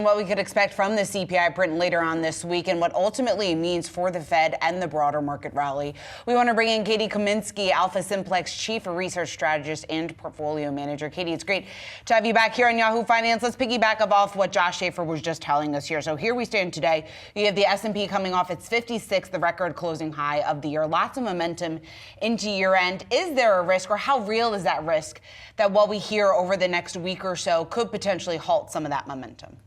What we could expect from the CPI print later on this week and what ultimately means for the Fed and the broader market rally. We want to bring in Katy Kaminski, AlphaSimplex Chief Research Strategist and Portfolio Manager. Katy, it's great to have you back here on Yahoo Finance. Let's piggyback off what Josh Schaefer was just telling us here. So here we stand today. You have the S&P coming off its 56th, the record closing high of the year. Lots of momentum into year end. Is there a risk, or how real is that risk, that what we hear over the next week or so could potentially halt some of that momentum?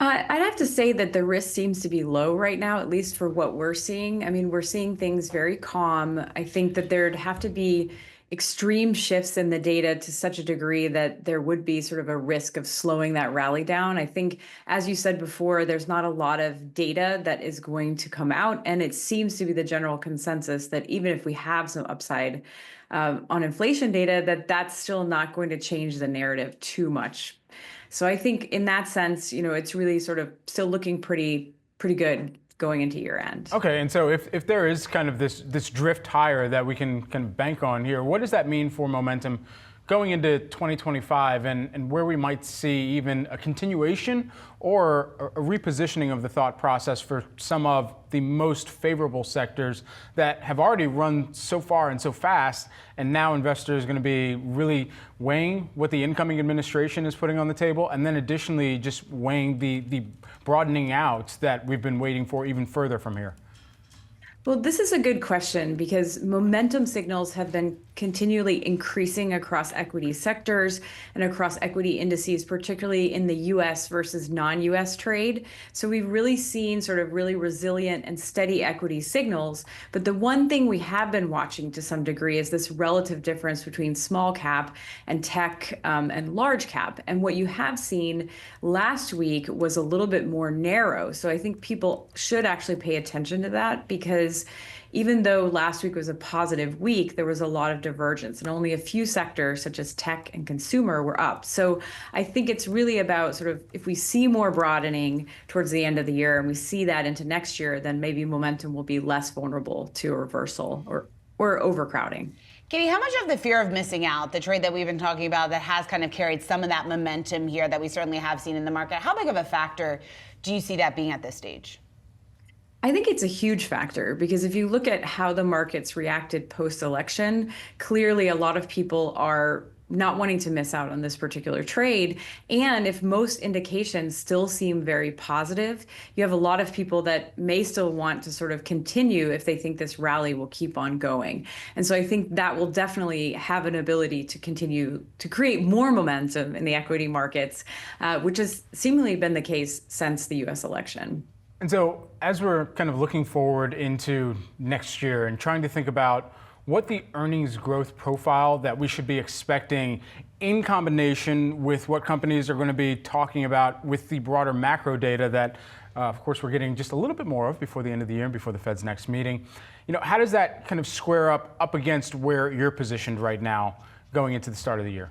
I'd have to say that the risk seems to be low right now, at least for what we're seeing. I mean, we're seeing things very calm. I think that there'd have to be extreme shifts in the data to such a degree that there would be sort of a risk of slowing that rally down. I think, as you said before, there's not a lot of data that is going to come out, and it seems to be the general consensus that even if we have some upside on inflation data, that's still not going to change the narrative too much. So I think in that sense, it's really sort of still looking pretty good going into year end. Okay, and so if there is kind of this drift higher that we can kind of bank on here, what does that mean for momentum going into 2025 and where we might see even a continuation or a repositioning of the thought process for some of the most favorable sectors that have already run so far and so fast, and now investors are going to be really weighing what the incoming administration is putting on the table, and then additionally just weighing the broadening out that we've been waiting for even further from here? Well, this is a good question because momentum signals have been continually increasing across equity sectors and across equity indices, particularly in the US versus non-US trade. So we've really seen sort of really resilient and steady equity signals. But the one thing we have been watching to some degree is this relative difference between small cap and tech and large cap. And what you have seen last week was a little bit more narrow. So I think people should actually pay attention to that, because even though last week was a positive week, there was a lot of divergence, and only a few sectors such as tech and consumer were up. So I think it's really about sort of, if we see more broadening towards the end of the year and we see that into next year, then maybe momentum will be less vulnerable to a reversal or overcrowding. Katy, how much of the fear of missing out, the trade that we've been talking about that has kind of carried some of that momentum here that we certainly have seen in the market, how big of a factor do you see that being at this stage? I think it's a huge factor, because if you look at how the markets reacted post-election, clearly a lot of people are not wanting to miss out on this particular trade. And if most indications still seem very positive, you have a lot of people that may still want to sort of continue if they think this rally will keep on going. And so I think that will definitely have an ability to continue to create more momentum in the equity markets, which has seemingly been the case since the US election. And so as we're kind of looking forward into next year and trying to think about what the earnings growth profile that we should be expecting in combination with what companies are going to be talking about with the broader macro data that, of course, we're getting just a little bit more of before the end of the year and before the Fed's next meeting, how does that kind of square up against where you're positioned right now going into the start of the year?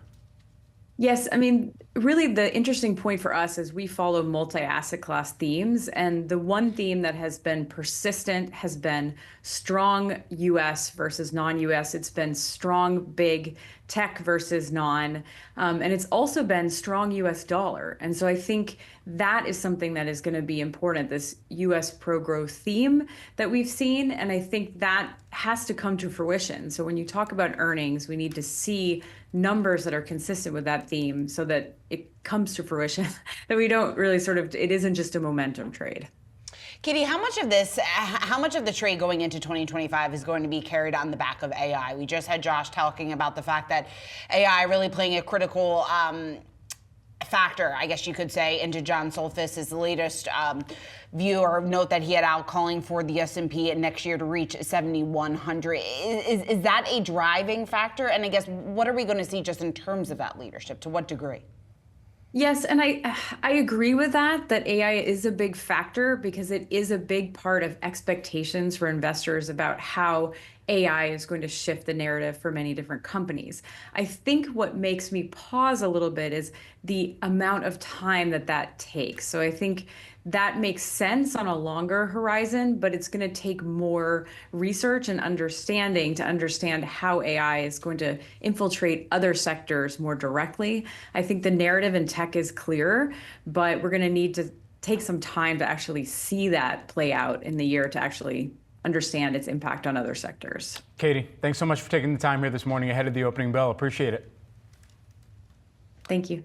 Yes, I mean, really the interesting point for us is we follow multi-asset class themes, and the one theme that has been persistent has been strong US versus non-US. It's been strong big tech versus non, and it's also been strong US dollar. And so I think that is something that is going to be important, this US pro-growth theme that we've seen, and I think that has to come to fruition. So when you talk about earnings, we need to see numbers that are consistent with that theme so that it comes to fruition, that we don't really it isn't just a momentum trade. Katy, how much of the trade going into 2025 is going to be carried on the back of AI? We just had Josh talking about the fact that AI really playing a critical factor, I guess you could say, into John Solfis's latest view or note that he had out calling for the S&P next year to reach 7,100. Is that a driving factor? And I guess, what are we going to see just in terms of that leadership? To what degree? Yes, and I agree with that AI is a big factor, because it is a big part of expectations for investors about how AI is going to shift the narrative for many different companies. I think what makes me pause a little bit is the amount of time that takes. So I think that makes sense on a longer horizon, but it's going to take more research and understanding to understand how AI is going to infiltrate other sectors more directly. I think the narrative in tech is clear, but we're going to need to take some time to actually see that play out in the year to actually understand its impact on other sectors. Katy, thanks so much for taking the time here this morning ahead of the opening bell. Appreciate it. Thank you.